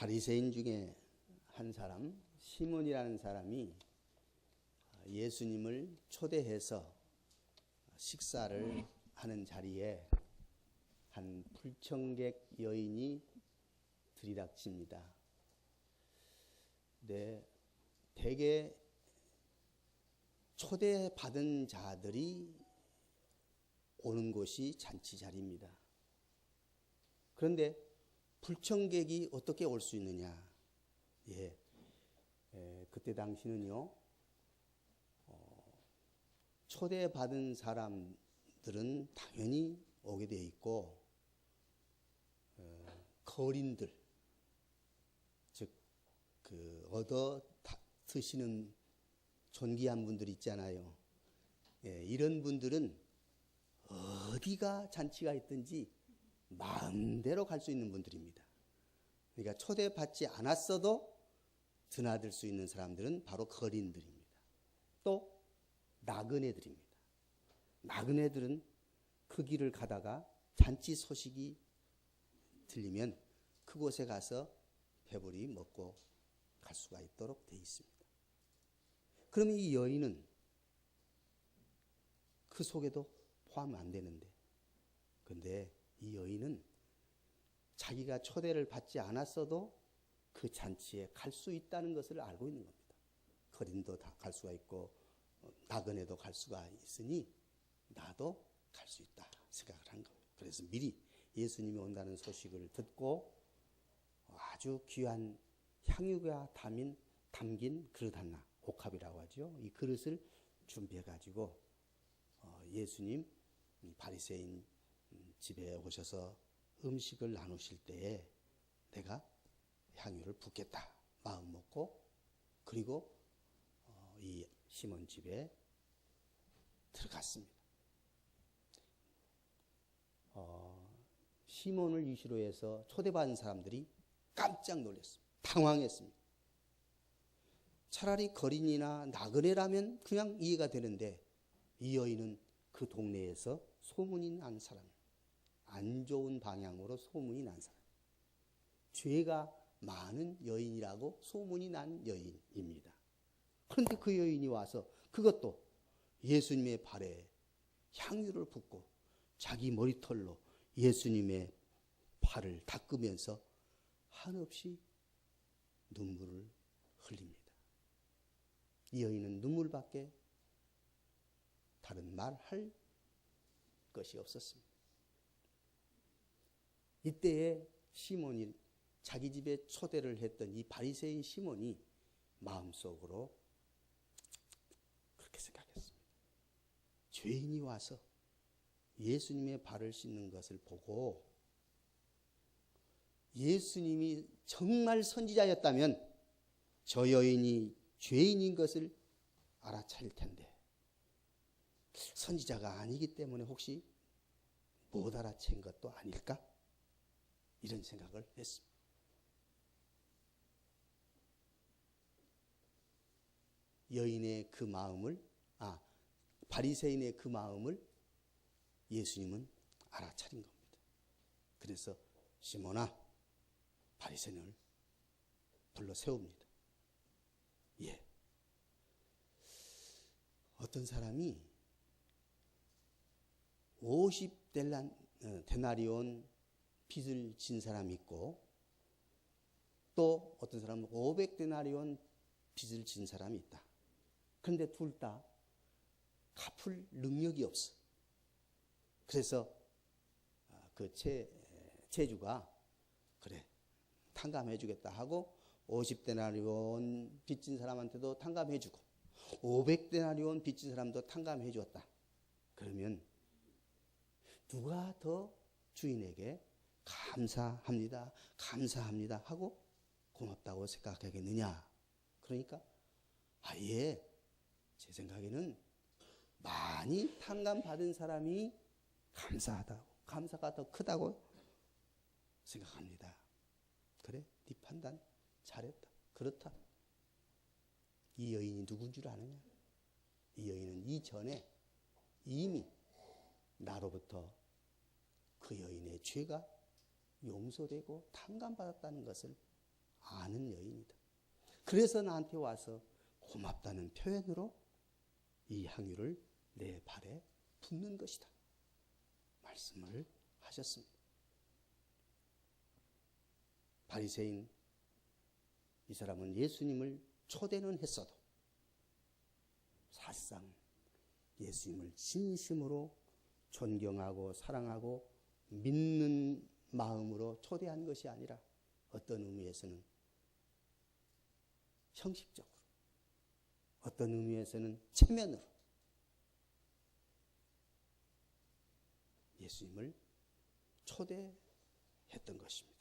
바리새인 중에 한 사람, 시몬이라는 사람이 예수님을 초대해서 식사를 하는 자리에 한 불청객 여인이 들이닥칩니다. 네, 대개 초대받은 자들이 오는 곳이 잔치 자리입니다. 그런데 불청객이 어떻게 올 수 있느냐? 그때 당시는요, 초대받은 사람들은 당연히 오게 돼 있고, 거린들, 즉, 얻어 드시는 존귀한 분들 있잖아요. 이런 분들은 어디가 잔치가 있든지 마음대로 갈 수 있는 분들입니다. 그러니까 초대받지 않았어도 드나들 수 있는 사람들은 바로 거린들입니다. 또 나그네들입니다. 나그네들은 그 길을 가다가 잔치 소식이 들리면 그곳에 가서 배부리 먹고 갈 수가 있도록 되어 있습니다. 그러면 이 여인은 그 속에도 포함 안 되는데, 근데 이 여인은 자기가 초대를 받지 않았어도 그 잔치에 갈 수 있다는 것을 알고 있는 겁니다. 거린도 다 갈 수가 있고 나그네도 갈 수가 있으니 나도 갈 수 있다 생각을 한 거예요. 그래서 미리 예수님이 온다는 소식을 듣고 아주 귀한 향유가 담긴 그릇 하나, 옥합이라고 하죠. 이 그릇을 준비해 가지고 예수님 바리새인 집에 오셔서 음식을 나누실 때에 내가 향유를 붓겠다 마음 먹고, 그리고 이 시몬 집에 들어갔습니다. 시몬을 이시로 해서 초대받은 사람들이 깜짝 놀랐습니다. 당황했습니다. 차라리 거린이나 나그네라면 그냥 이해가 되는데, 이 여인은 그 동네에서 소문이 난 사람, 안 좋은 방향으로 소문이 난 사람, 죄가 많은 여인이라고 소문이 난 여인입니다. 그런데 그 여인이 와서 그것도 예수님의 발에 향유를 붓고 자기 머리털로 예수님의 발을 닦으면서 한없이 눈물을 흘립니다. 이 여인은 눈물밖에 다른 말 할 것이 없었습니다. 이때에 시몬이 자기 집에 초대를 했던 이 바리새인 시몬이 마음속으로 그렇게 생각했습니다. 죄인이 와서 예수님의 발을 씻는 것을 보고 예수님이 정말 선지자였다면 저 여인이 죄인인 것을 알아차릴 텐데, 선지자가 아니기 때문에 혹시 못 알아챈 것도 아닐까? 이런 생각을 했습니다. 여인의 그 마음을, 바리새인의 그 마음을 예수님은 알아차린 겁니다. 그래서 시몬아, 바리새인을 불러 세웁니다. 어떤 사람이 50데나리온 빚을 진 사람이 있고, 또 어떤 사람은 500데나리온 빚을 진 사람이 있다. 그런데 둘 다 갚을 능력이 없어. 그래서 그 채주가 그래 탕감해 주겠다 하고 50데나리온 빚진 사람한테도 탕감해 주고 500데나리온 빚진 사람도 탕감해 주었다. 그러면 누가 더 주인에게 감사합니다, 감사합니다 하고 고맙다고 생각하겠느냐? 그러니까 제 생각에는 많이 탕감받은 사람이 감사하다고, 감사가 더 크다고 생각합니다. 그래, 네 판단 잘했다, 그렇다. 이 여인이 누군 줄 아느냐? 이 여인은 이전에 이미 나로부터 그 여인의 죄가 용서되고 탕감받았다는 것을 아는 여인이다. 그래서 나한테 와서 고맙다는 표현으로 이 향유를 내 발에 붓는 것이다. 말씀을 하셨습니다. 바리새인 이 사람은 예수님을 초대는 했어도 사실상 예수님을 진심으로 존경하고 사랑하고 믿는 마음으로 초대한 것이 아니라 어떤 의미에서는 형식적으로, 어떤 의미에서는 체면으로 예수님을 초대했던 것입니다.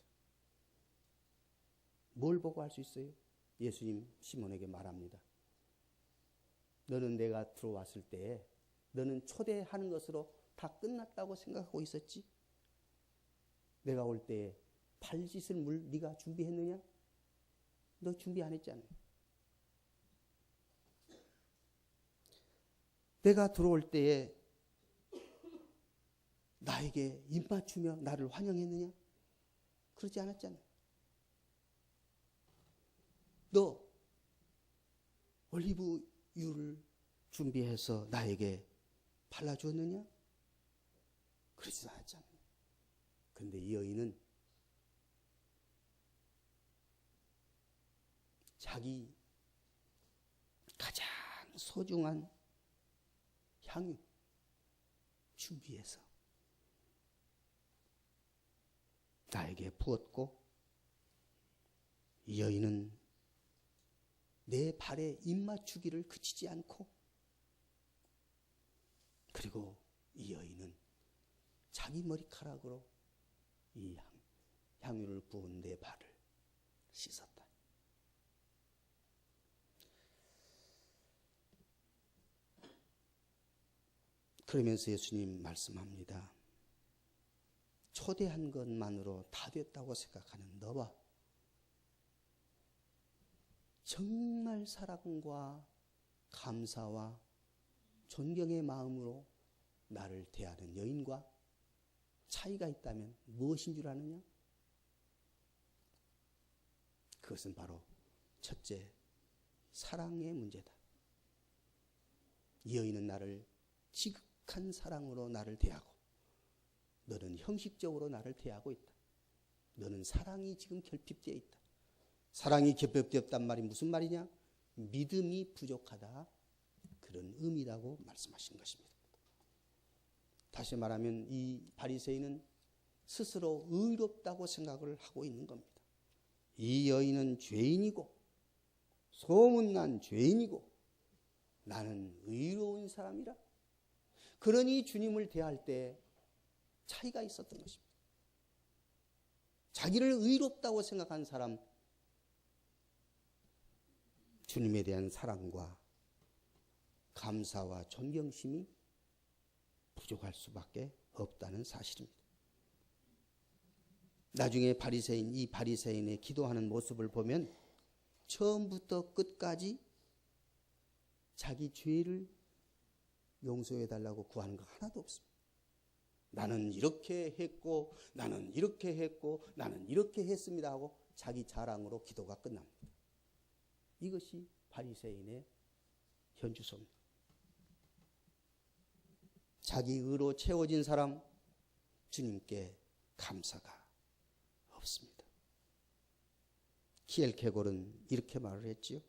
뭘 보고 할 수 있어요? 예수님 시몬에게 말합니다. 너는 내가 들어왔을 때 너는 초대하는 것으로 다 끝났다고 생각하고 있었지? 내가 올 때 발 씻을 물 네가 준비했느냐? 너 준비 안 했잖아. 내가 들어올 때에 나에게 입 맞추며 나를 환영했느냐? 그러지 않았잖아. 너 올리브유를 준비해서 나에게 발라주었느냐? 그러지 않았잖아. 근데 이 여인은 자기 가장 소중한 향유 준비해서 나에게 부었고, 이 여인은 내 발에 입 맞추기를 그치지 않고, 그리고 이 여인은 자기 머리카락으로 이 향유를 부은 내 발을 씻었다. 그러면서 예수님 말씀합니다. 초대한 것만으로 다 됐다고 생각하는 너와 정말 사랑과 감사와 존경의 마음으로 나를 대하는 여인과 차이가 있다면 무엇인 줄 아느냐? 그것은 바로 첫째, 사랑의 문제다. 이 여인은 나를 지극한 사랑으로 나를 대하고, 너는 형식적으로 나를 대하고 있다. 너는 사랑이 지금 결핍되어 있다. 사랑이 결핍되었단 말이 무슨 말이냐? 믿음이 부족하다. 그런 의미라고 말씀하신 것입니다. 다시 말하면 이 바리새인은 스스로 의롭다고 생각을 하고 있는 겁니다. 이 여인은 죄인이고 소문난 죄인이고 나는 의로운 사람이라. 그러니 주님을 대할 때 차이가 있었던 것입니다. 자기를 의롭다고 생각한 사람, 주님에 대한 사랑과 감사와 존경심이 부족할 수밖에 없다는 사실입니다. 나중에 이 바리새인의 기도하는 모습을 보면 처음부터 끝까지 자기 죄를 용서해달라고 구하는 거 하나도 없습니다. 나는 이렇게 했고 나는 이렇게 했고 나는 이렇게 했습니다 하고 자기 자랑으로 기도가 끝납니다. 이것이 바리새인의 현주소입니다. 자기 의로 채워진 사람, 주님께 감사가 없습니다. 키엘케골은 이렇게 말을 했지요.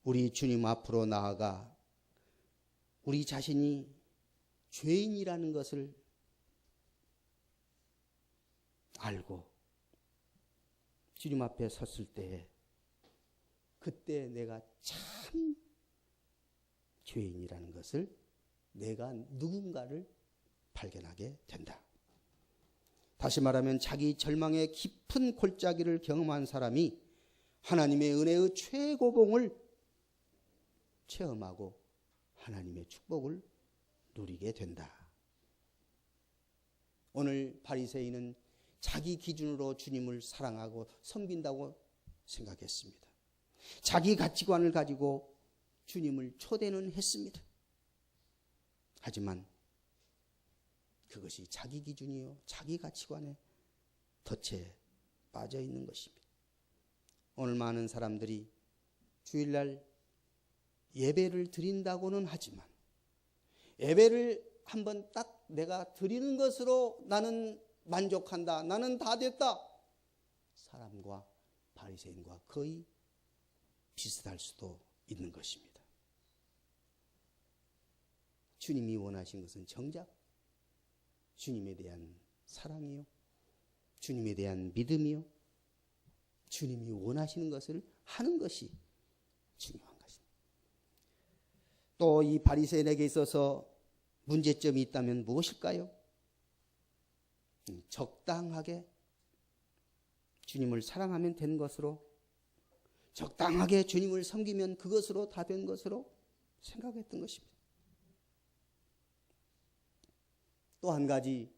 우리 주님 앞으로 나아가 우리 자신이 죄인이라는 것을 알고 주님 앞에 섰을 때 그때 내가 참 죄인이라는 것을, 내가 누군가를 발견하게 된다. 다시 말하면 자기 절망의 깊은 골짜기를 경험한 사람이 하나님의 은혜의 최고봉을 체험하고 하나님의 축복을 누리게 된다. 오늘 바리새인은 자기 기준으로 주님을 사랑하고 섬긴다고 생각했습니다. 자기 가치관을 가지고 주님을 초대는 했습니다. 하지만 그것이 자기 기준이요 자기 가치관에 덫에 빠져 있는 것입니다. 오늘 많은 사람들이 주일날 예배를 드린다고는 하지만 예배를 한번 딱 내가 드리는 것으로 나는 만족한다, 나는 다 됐다, 사람과 바리새인과 거의 비슷할 수도 있는 것입니다. 주님이 원하신 것은 정작 주님에 대한 사랑이요, 주님에 대한 믿음이요, 주님이 원하시는 것을 하는 것이 중요한 것입니다. 또 이 바리새인에게 있어서 문제점이 있다면 무엇일까요? 적당하게 주님을 사랑하면 된 것으로, 적당하게 주님을 섬기면 그것으로 다 된 것으로 생각했던 것입니다. 또 한 가지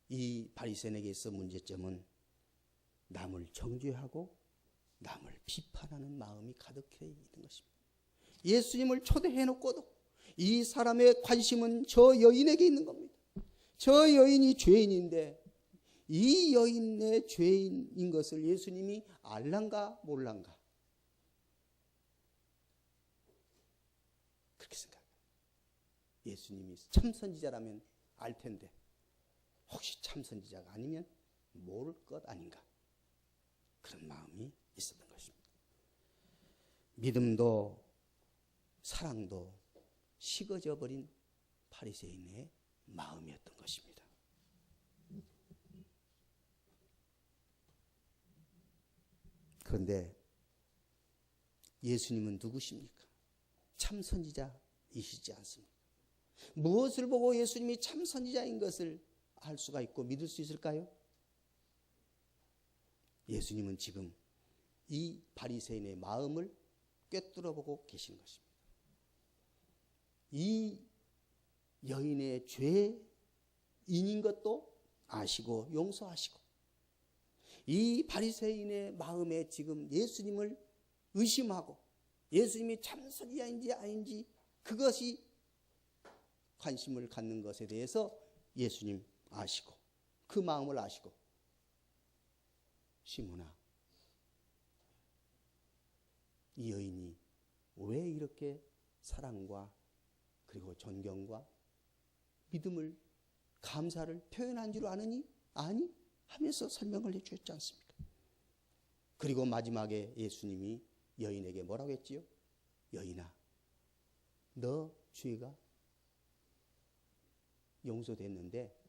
이 바리새인에게 있어 문제점은 남을 정죄하고 남을 비판하는 마음이 가득해 있는 것입니다. 예수님을 초대해 놓고도 이 사람의 관심은 저 여인에게 있는 겁니다. 저 여인이 죄인인데 이 여인의 죄인인 것을 예수님이 알란가 몰란가 그렇게 생각해요. 예수님이 참 선지자라면 알 텐데 혹시 참 선지자가 아니면 모를 것 아닌가, 그런 마음이 있었던 것입니다. 믿음도 사랑도 식어져 버린 바리새인의 마음이었던 것입니다. 그런데 예수님은 누구십니까? 참 선지자이시지 않습니까? 무엇을 보고 예수님이 참 선지자인 것을 알 수가 있고 믿을 수 있을까요? 예수님은 지금 이 바리새인의 마음을 꿰뚫어 보고 계신 것입니다. 이 여인의 죄인인 것도 아시고 용서하시고, 이 바리새인의 마음에 지금 예수님을 의심하고 예수님이 참 선지자인지 아닌지 그것이 관심을 갖는 것에 대해서 예수님 아시고 그 마음을 아시고, 시몬아, 이 여인이 왜 이렇게 사랑과 그리고 존경과 믿음을, 감사를 표현한 줄 아느니? 아니? 하면서 설명을 해주셨지 않습니까? 그리고 마지막에 예수님이 여인에게 뭐라고 했지요? 여인아, 너 죄가 용서됐는데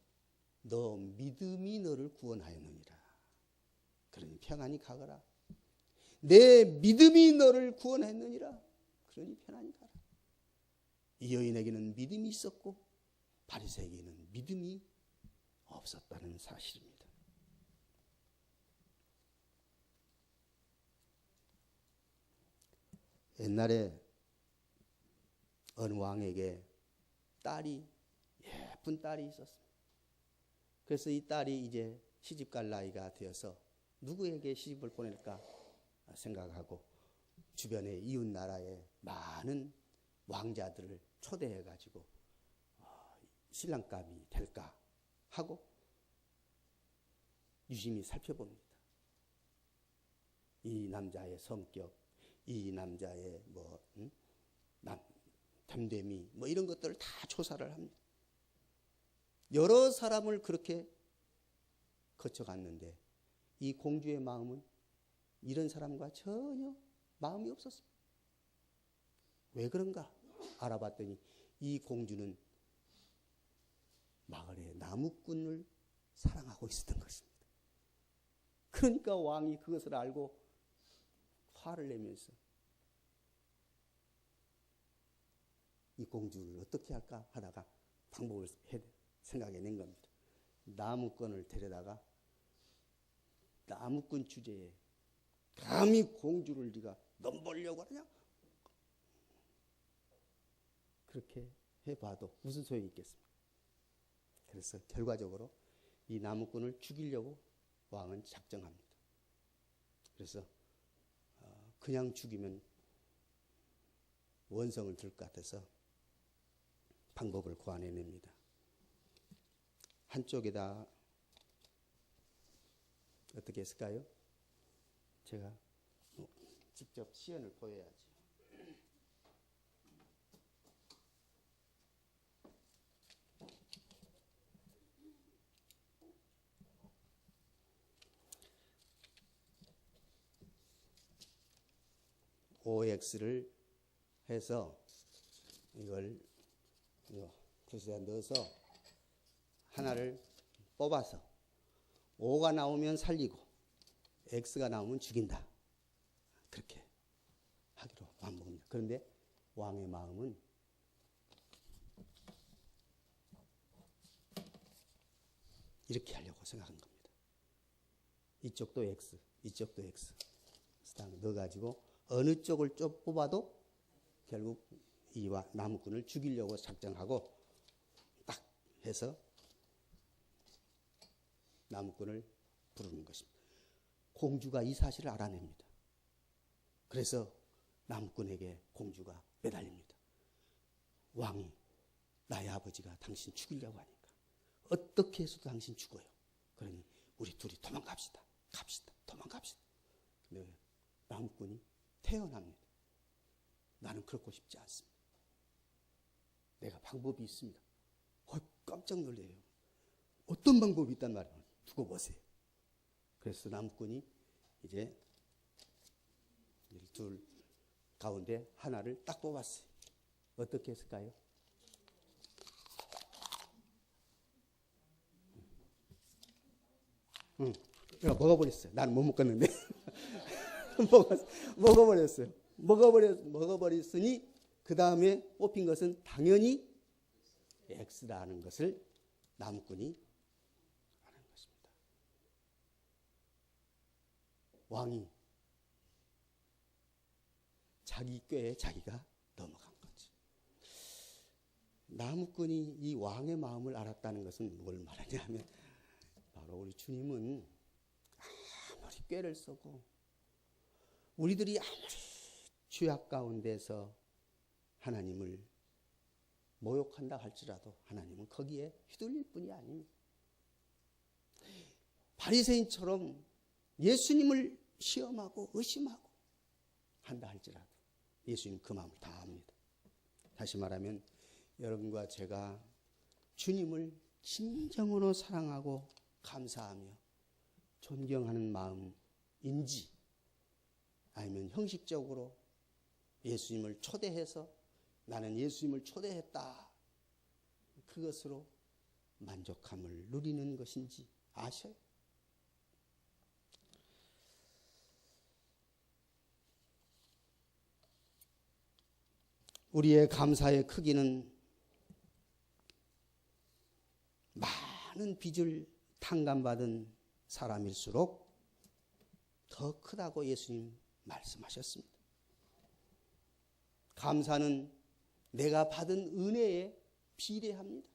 너 믿음이 너를 구원하였느니라. 그러니 평안히 가거라. 내 믿음이 너를 구원했느니라. 그러니 편안히 가라. 이 여인에게는 믿음이 있었고 바리새에게는 믿음이 없었다는 사실입니다. 옛날에 어느 왕에게 예쁜 딸이 있었습니다. 그래서 이 딸이 이제 시집갈 나이가 되어서 누구에게 시집을 보낼까 생각하고 주변의 이웃 나라의 많은 왕자들을 초대해가지고 신랑감이 될까 하고 유심히 살펴봅니다. 이 남자의 성격, 이 남자의 됨됨이 이런 것들을 다 조사를 합니다. 여러 사람을 그렇게 거쳐갔는데 이 공주의 마음은 이런 사람과 전혀 마음이 없었습니다. 왜 그런가 알아봤더니 이 공주는 마을의 나무꾼을 사랑하고 있었던 것입니다. 그러니까 왕이 그것을 알고 화를 내면서 이 공주를 어떻게 할까 하다가 방법을 생각해낸 겁니다. 나무꾼을 데려다가 나무꾼 주제에 감히 공주를 네가 넘보려고 하냐? 그렇게 해봐도 무슨 소용이 있겠습니까? 그래서 결과적으로 이 나무꾼을 죽이려고 왕은 작정합니다. 그래서 그냥 죽이면 원성을 들 것 같아서 방법을 고안해냅니다. 한쪽에다 어떻게 했을까요? 제가 직접 시연을 보여야지. OX를 해서 이걸 붓에다 넣어서 하나를 뽑아서 O가 나오면 살리고 X가 나오면 죽인다. 그렇게 하기로 마음먹습니다. 그런데 왕의 마음은 이렇게 하려고 생각한 겁니다. 이쪽도 X, 이쪽도 X. 그다음에 넣어가지고 어느 쪽을 좀 뽑아도 결국 이 나무꾼을 죽이려고 작정하고 딱 해서 나무꾼을 부르는 것입니다. 공주가 이 사실을 알아냅니다. 그래서 나무꾼에게 공주가 매달립니다. 왕이 나의 아버지가 당신 죽이려고 하니까 어떻게 해서도 당신 죽어요. 그러니 우리 둘이 도망갑시다. 도망갑시다. 근데 나무꾼이 태어납니다. 나는 그렇고 싶지 않습니다. 내가 방법이 있습니다. 깜짝 놀래요. 어떤 방법이 있단 말이에요. 두고 보세요. 그래서 나무꾼이 이제 둘 가운데 하나를 딱 뽑았어요. 어떻게 했을까요? 먹어버렸어요. 나는 못 먹었는데. 먹어버렸어요. 먹어버렸으니 그 다음에 뽑힌 것은 당연히 X라는 것을 나무꾼이 아는 것입니다. 왕이 자기 꾀에 자기가 넘어간 거죠. 나무꾼이 이 왕의 마음을 알았다는 것은 뭘 말하냐면 바로 우리 주님은 아무리 꾀를 쓰고 우리들이 아무리 죄악 가운데서 하나님을 모욕한다 할지라도 하나님은 거기에 휘둘릴 뿐이 아닙니다. 바리새인처럼 예수님을 시험하고 의심하고 한다 할지라도 예수님 그 마음을 다 압니다. 다시 말하면 여러분과 제가 주님을 진정으로 사랑하고 감사하며 존경하는 마음인지 아니면 형식적으로 예수님을 초대해서 나는 예수님을 초대했다. 그것으로 만족함을 누리는 것인지 아셔요? 우리의 감사의 크기는 많은 빚을 탕감받은 사람일수록 더 크다고 예수님 말씀하셨습니다. 감사는 내가 받은 은혜에 비례합니다.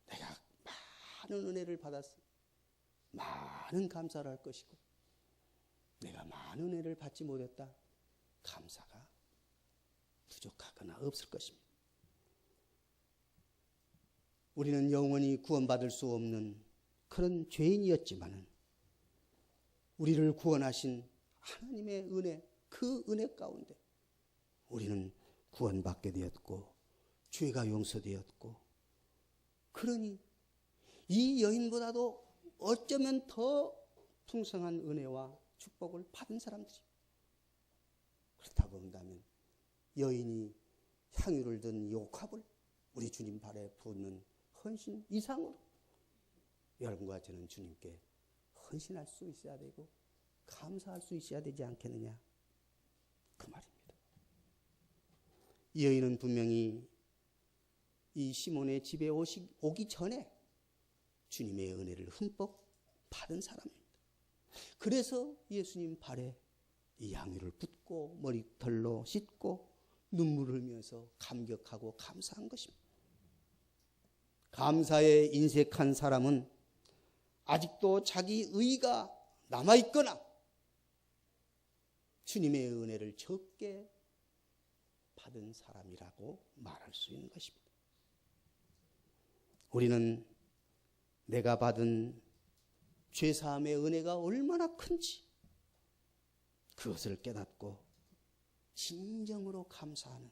내가 많은 은혜를 받았어. 많은 감사를 할 것이고 내가 많은 은혜를 받지 못했다. 감사가 부족하거나 없을 것입니다. 우리는 영원히 구원받을 수 없는 그런 죄인이었지만은 우리를 구원하신 하나님의 은혜, 그 은혜 가운데 우리는 구원받게 되었고 죄가 용서되었고 그러니 이 여인보다도 어쩌면 더 풍성한 은혜와 축복을 받은 사람들입니다. 그렇다 본다면 여인이 향유를 든 옥합을 우리 주님 발에 붓는 헌신 이상으로 여러분과 저는 주님께 헌신할 수 있어야 되고 감사할 수 있어야 되지 않겠느냐 그 말입니다. 이 여인은 분명히 이 시몬의 집에 오기 전에 주님의 은혜를 흠뻑 받은 사람입니다. 그래서 예수님 발에 이 향유를 붓고 머리털로 씻고 눈물을 흘리면서 감격하고 감사한 것입니다. 감사에 인색한 사람은 아직도 자기 의가 남아있거나 주님의 은혜를 적게 받은 사람이라고 말할 수 있는 것입니다. 우리는 내가 받은 죄사함의 은혜가 얼마나 큰지 그것을 깨닫고 진정으로 감사하는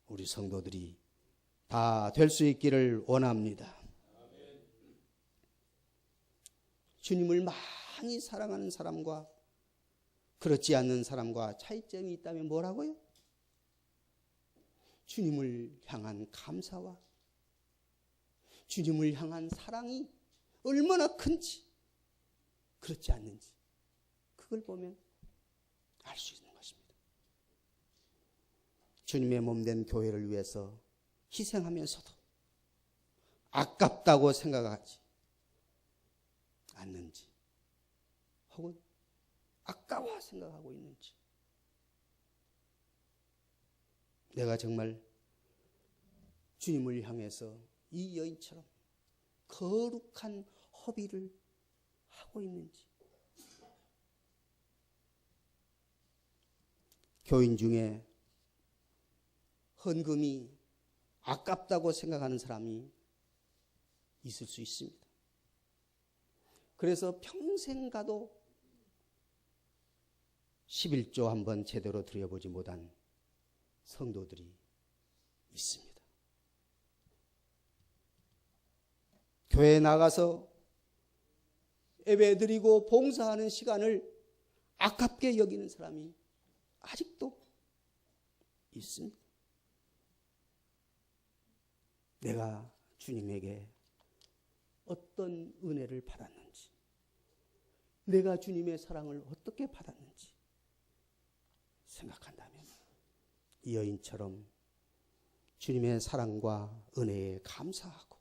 우리 성도들이 다 될 수 있기를 원합니다. 주님을 많이 사랑하는 사람과 그렇지 않는 사람과 차이점이 있다면 뭐라고요? 주님을 향한 감사와 주님을 향한 사랑이 얼마나 큰지 그렇지 않는지 그걸 보면 알 수 있는 것입니다. 주님의 몸된 교회를 위해서 희생하면서도 아깝다고 생각하지 않는지 혹은 아까워 생각하고 있는지 내가 정말 주님을 향해서 이 여인처럼 거룩한 허비를 하고 있는지 교인 중에 헌금이 아깝다고 생각하는 사람이 있을 수 있습니다. 그래서 평생 가도 11조 한번 제대로 드려보지 못한 성도들이 있습니다. 교회에 나가서 예배드리고 봉사하는 시간을 아깝게 여기는 사람이 아직도 있습니다. 내가 주님에게 어떤 은혜를 받았는지, 내가 주님의 사랑을 어떻게 받았는지 생각한다면 이 여인처럼 주님의 사랑과 은혜에 감사하고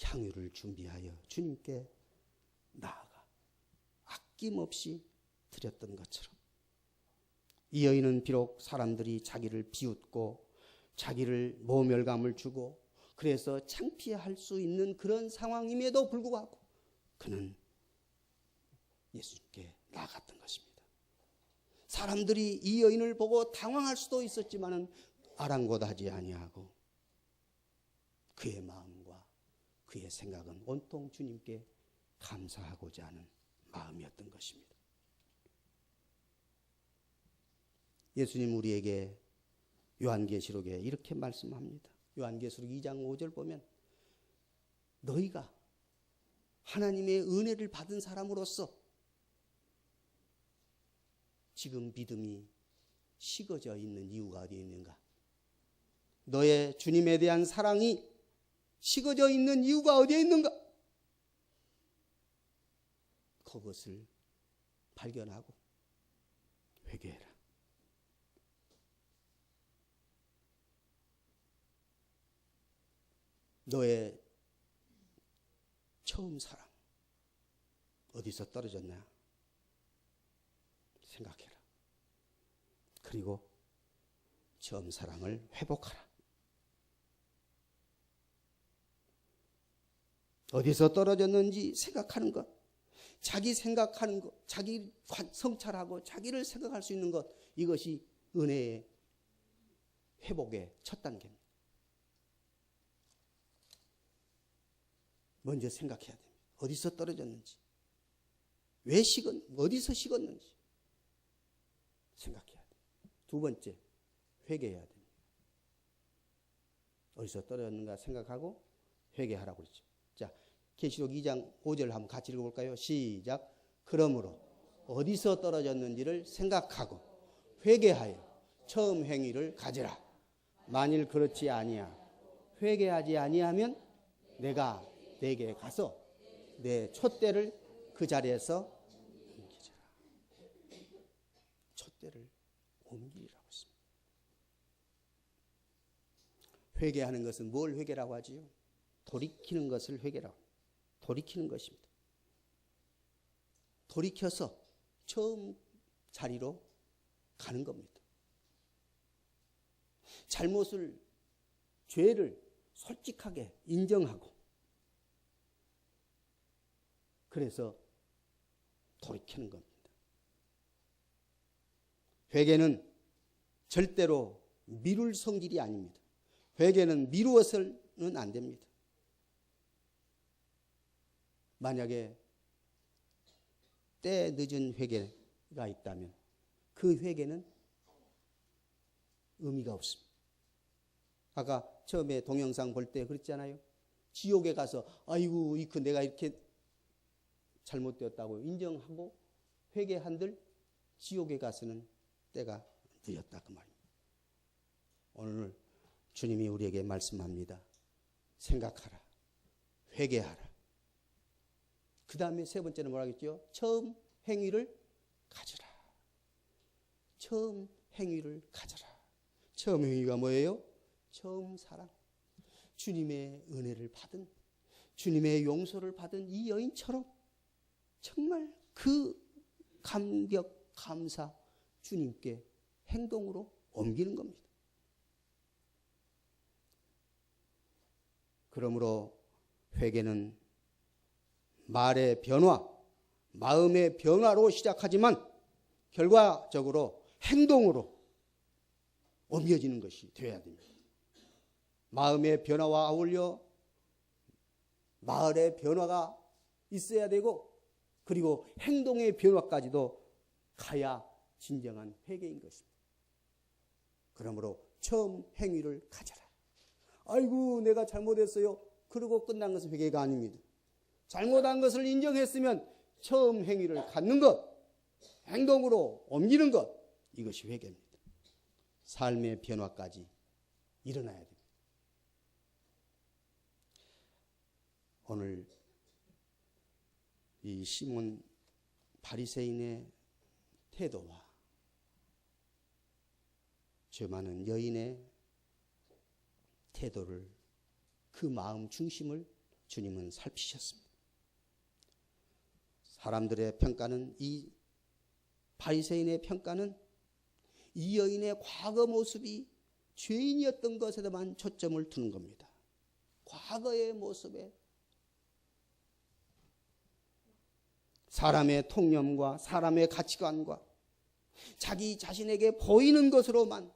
향유를 준비하여 주님께 나아가 아낌없이 드렸던 것처럼 이 여인은 비록 사람들이 자기를 비웃고 자기를 모멸감을 주고 그래서 창피할 수 있는 그런 상황임에도 불구하고 그는 예수님께 나아갔던 것입니다. 사람들이 이 여인을 보고 당황할 수도 있었지만은 아랑곳하지 아니하고 그의 마음과 그의 생각은 온통 주님께 감사하고자 하는 마음이었던 것입니다. 예수님 우리에게 요한계시록에 이렇게 말씀합니다. 요한계시록 2장 5절 보면 너희가 하나님의 은혜를 받은 사람으로서 지금 믿음이 식어져 있는 이유가 어디에 있는가? 너의 주님에 대한 사랑이 식어져 있는 이유가 어디에 있는가? 그것을 발견하고 회개해라. 너의 처음 사랑 어디서 떨어졌나 생각해라. 그리고 처음 사랑을 회복하라. 어디서 떨어졌는지 생각하는 것, 자기 생각하는 것, 자기 성찰하고 자기를 생각할 수 있는 것, 이것이 은혜의 회복의 첫 단계입니다. 먼저 생각해야 됩니다. 어디서 떨어졌는지, 왜 어디서 식었는지 생각해야 돼요. 두 번째, 회개해야 됩니다. 어디서 떨어졌는가 생각하고 회개하라고 그랬죠. 자, 계시록 2장 5절 한번 같이 읽어볼까요? 시작. 그러므로 어디서 떨어졌는지를 생각하고 회개하여 처음 행위를 가지라. 만일 그렇지 아니하 회개하지 아니하면 내가 내게 가서 내 촛대를 그 자리에서 옮기리라. 촛대를 옮기리라고 했습니다. 회개하는 것은 뭘 회개라고 하지요? 돌이키는 것을 회개라고 합니다. 돌이키는 것입니다. 돌이켜서 처음 자리로 가는 겁니다. 잘못을, 죄를 솔직하게 인정하고 그래서 돌이키는 겁니다. 회개는 절대로 미룰 성질이 아닙니다. 회개는 미루어서는 안 됩니다. 만약에 때 늦은 회개가 있다면 그 회개는 의미가 없습니다. 아까 처음에 동영상 볼 때 그랬잖아요. 지옥에 가서 아이고 내가 이렇게 잘못되었다고 인정하고 회개한들 지옥에 가서는 때가 늦었다 그 말입니다. 오늘 주님이 우리에게 말씀합니다. 생각하라. 회개하라. 그 다음에 세 번째는 뭐라고 했죠? 처음 행위를 가져라. 처음 행위를 가져라. 처음 행위가 뭐예요? 처음 사랑. 주님의 은혜를 받은, 주님의 용서를 받은 이 여인처럼 정말 그 감격, 감사 주님께 행동으로 옮기는 겁니다. 그러므로 회개는 말의 변화, 마음의 변화로 시작하지만 결과적으로 행동으로 옮겨지는 것이 되어야 됩니다. 마음의 변화와 아울러 말의 변화가 있어야 되고 그리고 행동의 변화까지도 가야 진정한 회개인 것입니다. 그러므로 처음 행위를 가져라. 아이고 내가 잘못했어요. 그러고 끝난 것은 회개가 아닙니다. 잘못한 것을 인정했으면 처음 행위를 갖는 것, 행동으로 옮기는 것, 이것이 회개입니다. 삶의 변화까지 일어나야 됩니다. 오늘 이 시몬 바리새인의 태도와 죄 많은 여인의 태도를, 그 마음 중심을 주님은 살피셨습니다. 사람들의 평가는, 이 바리새인의 평가는 이 여인의 과거 모습이 죄인이었던 것에만 초점을 두는 겁니다. 과거의 모습에 사람의 통념과 사람의 가치관과 자기 자신에게 보이는 것으로만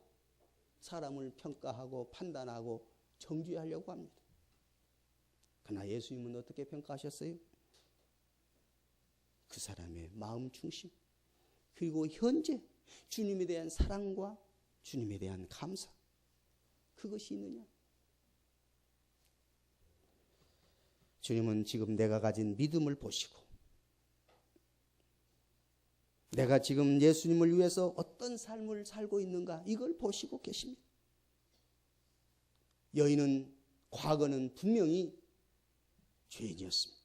사람을 평가하고 판단하고 정죄하려고 합니다. 그러나 예수님은 어떻게 평가하셨어요? 그 사람의 마음 중심, 그리고 현재 주님에 대한 사랑과 주님에 대한 감사, 그것이 있느냐? 주님은 지금 내가 가진 믿음을 보시고 내가 지금 예수님을 위해서 어떤 삶을 살고 있는가, 이걸 보시고 계십니다. 여인은 과거는 분명히 죄인이었습니다.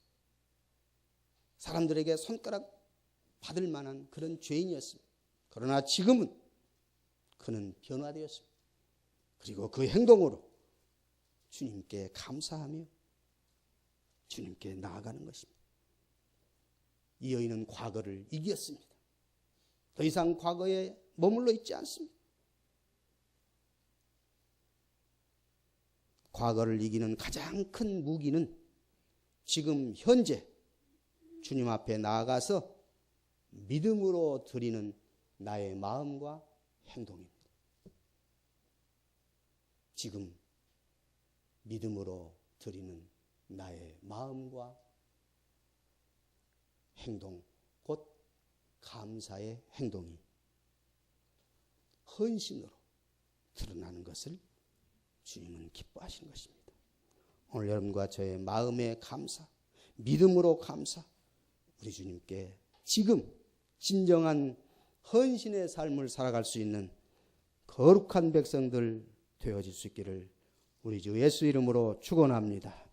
사람들에게 손가락 받을 만한 그런 죄인이었습니다. 그러나 지금은 그는 변화되었습니다. 그리고 그 행동으로 주님께 감사하며 주님께 나아가는 것입니다. 이 여인은 과거를 이겼습니다. 더 이상 과거에 머물러 있지 않습니다. 과거를 이기는 가장 큰 무기는 지금 현재 주님 앞에 나아가서 믿음으로 드리는 나의 마음과 행동입니다. 지금 믿음으로 드리는 나의 마음과 행동, 곧 감사의 행동이 헌신으로 드러나는 것을 주님은 기뻐하시는 것입니다. 오늘 여러분과 저의 마음의 감사, 믿음으로 감사, 우리 주님께 지금 진정한 헌신의 삶을 살아갈 수 있는 거룩한 백성들 되어질 수 있기를 우리 주 예수 이름으로 축원합니다.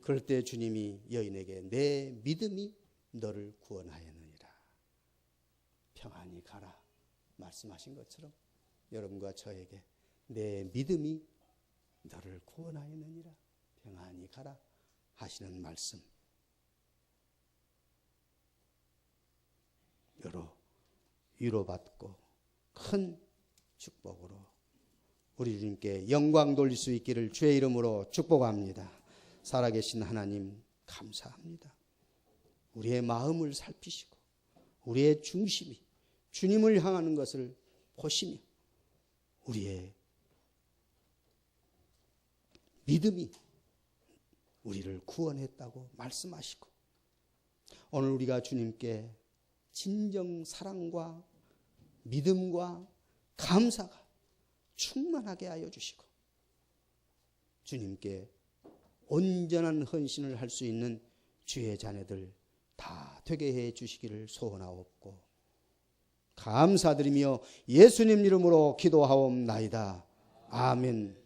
그럴 때 주님이 여인에게 내 믿음이 너를 구원하였느니라, 평안히 가라 말씀하신 것처럼 여러분과 저에게 내 믿음이 너를 구원하였느니라, 평안히 가라 하시는 말씀, 여러 위로받고 큰 축복으로 우리 주님께 영광 돌릴 수 있기를 주의 이름으로 축복합니다. 살아계신 하나님 감사합니다. 우리의 마음을 살피시고 우리의 중심이 주님을 향하는 것을 보시며 우리의 믿음이 우리를 구원했다고 말씀하시고 오늘 우리가 주님께 진정 사랑과 믿음과 감사가 충만하게 하여 주시고 주님께 온전한 헌신을 할 수 있는 주의 자녀들 다 되게 해 주시기를 소원하옵고 감사드리며 예수님 이름으로 기도하옵나이다. 아멘.